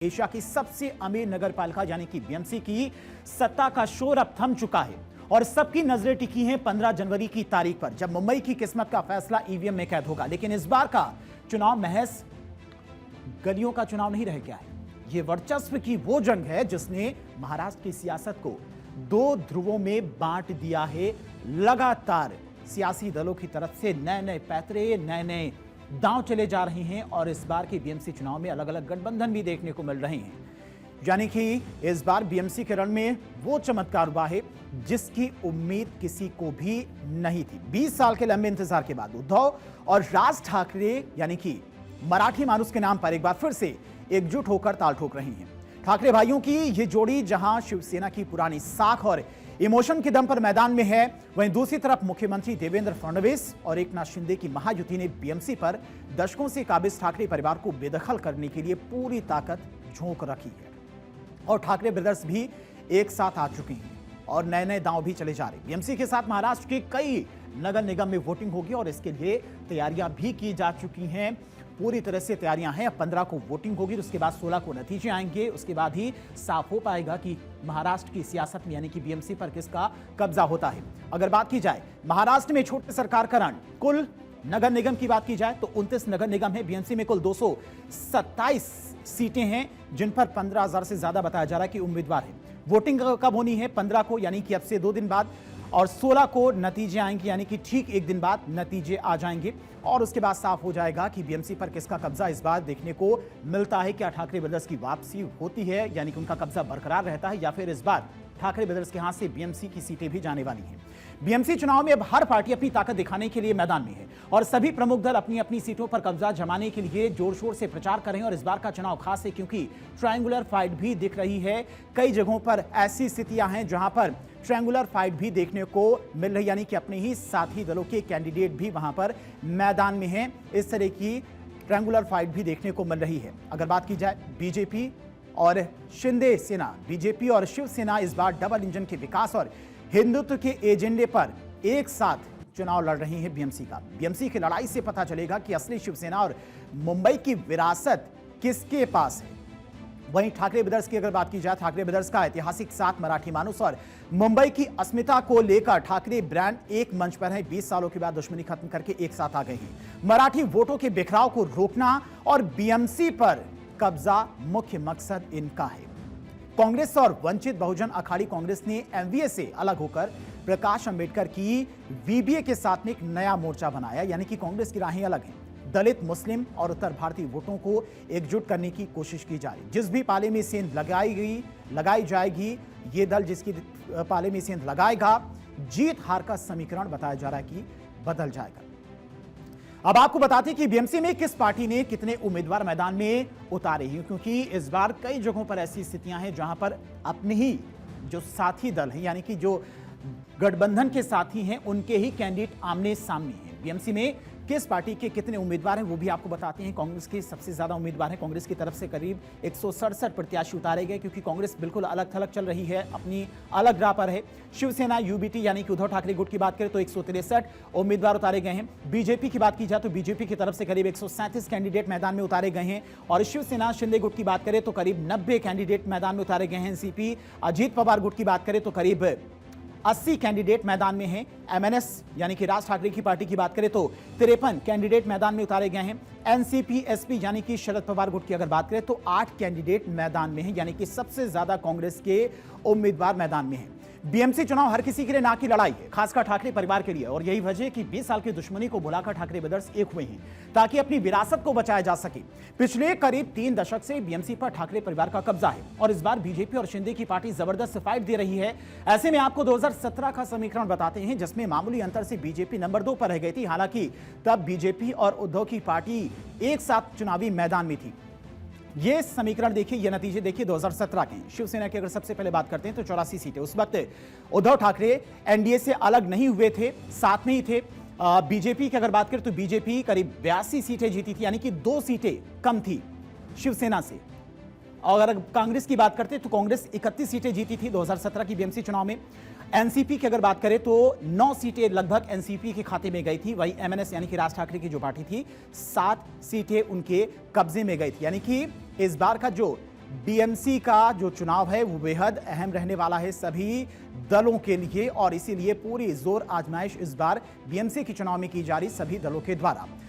Asia की सबसे अमीर नगर पालिका यानी कि बीएमसी की सत्ता का शोर अब थम चुका है और सबकी नजरें टिकी हैं 15 जनवरी की तारीख पर, जब मुंबई की किस्मत का फैसला ईवीएम में कैद होगा। लेकिन इस बार का चुनाव महज गलियों का चुनाव नहीं रह गया है। यह वर्चस्व की वो जंग है जिसने महाराष्ट्र की सियासत को दो ध्रुवों में बांट दिया है। लगातार सियासी दलों की तरफ से नए नए पैतरे, नए नए दांव चले जा रहे हैं और इस बार के बीएमसी चुनाव में अलग अलग गठबंधन भी देखने को मिल रहे हैं। यानी कि इस बार बीएमसी के रण में वो चमत्कार हुआ है जिसकी उम्मीद किसी को भी नहीं थी। 20 साल के लंबे इंतजार के बाद उद्धव और राज ठाकरे यानी कि मराठी मानुस के नाम पर एक बार फिर से एकजुट होकर ताल ठोक रही हैं। ठाकरे भाइयों की यह जोड़ी जहां शिवसेना की पुरानी साख और इमोशन के दम पर मैदान में है, वहीं दूसरी तरफ मुख्यमंत्री देवेंद्र फडणवीस और एकनाथ शिंदे की महायुति ने बीएमसी पर दशकों से काबिज ठाकरे परिवार को बेदखल करने के लिए पूरी ताकत झोंक रखी है। और ठाकरे ब्रदर्स भी एक साथ आ चुके हैं और नए नए दांव भी चले जा रहे हैं। बीएमसी के साथ महाराष्ट्र के कई नगर निगम में वोटिंग होगी और इसके लिए तैयारियां भी की जा चुकी हैं। पूरी तरह से तैयारियां हैं। अब 15 को वोटिंग होगी, उसके बाद 16 को नतीजे आएंगे। उसके बाद ही साफ हो पाएगा कि महाराष्ट्र की सियासत में यानी कि बीएमसी पर किसका कब्जा होता है। अगर बात की जाए महाराष्ट्र में छोटे सरकार का रण, कुल नगर निगम की बात की जाए तो 29 नगर निगम है। बीएमसी में कुल 227 सीटें हैं जिन पर 15,000 से ज्यादा बताया जा रहा है कि उम्मीदवार है। वोटिंग कब होनी है? 15 को यानी कि अब से 2 दिन बाद, और 16 को नतीजे आएंगे यानी कि ठीक एक दिन बाद नतीजे आ जाएंगे और उसके बाद साफ हो जाएगा कि बीएमसी पर किसका कब्जा इस बार देखने को मिलता है। क्या ठाकरे ब्रदर्स की वापसी होती है यानी कि उनका कब्जा बरकरार रहता है, या फिर इस बार ठाकरे ब्रदर्स के हाथ से बीएमसी की सीटें भी जाने वाली हैं। बीएमसी चुनाव में अब हर पार्टी अपनी ताकत दिखाने के लिए मैदान में है और सभी प्रमुख दल अपनी अपनी सीटों पर कब्जा जमाने के लिए जोर शोर से प्रचार कर रहे हैं। और इस बार का चुनाव खास है क्योंकि ट्रायंगुलर फाइट भी दिख रही है। कई जगहों पर ऐसी स्थितियां हैं जहां पर ट्रायंगुलर फाइट भी देखने को मिल रही, यानी कि अपने ही साथी दलों के कैंडिडेट भी वहां पर मैदान में हैं। इस तरह की ट्रायंगुलर फाइट भी देखने को मिल रही है। अगर बात की जाए बीजेपी और शिंदे सेना, बीजेपी और शिवसेना इस बार डबल इंजन के विकास और हिंदुत्व के एजेंडे पर एक साथ चुनाव लड़ रही है बीएमसी का। बीएमसी की लड़ाई से पता चलेगा कि असली शिवसेना और मुंबई की विरासत किसके पास है। वहीं ठाकरे ब्रदर्स की अगर बात की जाए, ठाकरे ब्रदर्स का ऐतिहासिक साथ मराठी मानुस और मुंबई की अस्मिता को लेकर ठाकरे ब्रांड एक मंच पर है। 20 सालों के बाद दुश्मनी खत्म करके एक साथ आ गए हैं। मराठी वोटों के बिखराव को रोकना और बीएमसी पर कब्जा मुख्य मकसद इनका है। कांग्रेस और वंचित बहुजन अखाड़ी कांग्रेस ने एमवीए से अलग होकर प्रकाश अंबेडकर की वीबीए के साथ में एक नया मोर्चा बनाया, यानी कि कांग्रेस की राहें अलग हैं। दलित, मुस्लिम और उत्तर भारतीय वोटों को एकजुट करने की कोशिश की जा रही। जिस भी पाले में सेंध लगाई जाएगी, ये दल जिसकी पाले में सेंध लगाएगा, जीत हार का समीकरण बताया जा रहा है कि बदल जाएगा। अब आपको बताते हैं कि बीएमसी में किस पार्टी ने कितने उम्मीदवार मैदान में उतारे हैं, क्योंकि इस बार कई जगहों पर ऐसी स्थितियां हैं जहां पर अपने ही जो साथी दल हैं यानी कि जो गठबंधन के साथी हैं उनके ही कैंडिडेट आमने सामने हैं। बीएमसी में किस पार्टी के कितने उम्मीदवार हैं वो भी आपको बताते हैं। कांग्रेस के सबसे ज्यादा उम्मीदवार हैं। कांग्रेस की तरफ से करीब 167 प्रत्याशी उतारे गए क्योंकि कांग्रेस बिल्कुल अलग थलग चल रही है, अपनी अलग राह पर है। शिवसेना यूबीटी यानी कि उद्धव ठाकरे गुट की बात करें तो 163 उम्मीदवार उतारे गए हैं। बीजेपी की बात की जाए तो बीजेपी की तरफ से करीब 137 कैंडिडेट मैदान में उतारे गए हैं और शिवसेना शिंदे गुट की बात करें तो करीब 90 कैंडिडेट मैदान में उतारे गए हैं। एनसीपी अजीत पवार गुट की बात करें तो करीब 80 कैंडिडेट मैदान में हैं। एमएनएस यानी कि राज ठाकरे की पार्टी की बात करें तो 53 कैंडिडेट मैदान में उतारे गए हैं। एनसीपी एसपी यानी कि शरद पवार गुट की अगर बात करें तो 8 कैंडिडेट मैदान में हैं, यानी कि सबसे ज्यादा कांग्रेस के उम्मीदवार मैदान में हैं। बीएमसी चुनाव हर किसी के लिए ना की लड़ाई है, खासकर ठाकरे परिवार के लिए, और यही वजह है कि 20 साल की दुश्मनी को बुलाकर ठाकरे ब्रदर्स एक हुए हैं ताकि अपनी विरासत को बचाया जा सके। पिछले करीब 3 दशक से बीएमसी पर ठाकरे परिवार का कब्जा है और इस बार बीजेपी और शिंदे की पार्टी जबरदस्त फाइट दे रही है। ऐसे में आपको 2017 का समीकरण बताते हैं जिसमें मामूली अंतर से बीजेपी नंबर 2 पर रह गई थी। हालांकि तब बीजेपी और उद्धव की पार्टी एक साथ चुनावी मैदान में थी। ये समीकरण देखिए, ये नतीजे देखिए 2017 के। शिवसेना की अगर सबसे पहले बात करते हैं तो 84 सीटें। उस वक्त उद्धव ठाकरे एनडीए से अलग नहीं हुए थे, साथ में ही थे। बीजेपी की अगर बात करें तो बीजेपी करीब 82 सीटें जीती थी, यानी कि 2 सीटें कम थी शिवसेना से। और अगर कांग्रेस की बात करते तो कांग्रेस 31 सीटें जीती थी 2017 की बीएमसी चुनाव में। एनसीपी की अगर बात करें तो 9 सीटें लगभग एनसीपी के खाते में गई थी। वही एमएनएस यानी कि राज ठाकरे की जो पार्टी थी 7 सीटें उनके कब्जे में गई थी। यानी कि इस बार का जो बीएमसी का जो चुनाव है वो बेहद अहम रहने वाला है सभी दलों के लिए और इसीलिए पूरी जोर आजमाइश इस बार बीएमसी के चुनाव में की जा रही सभी दलों के द्वारा।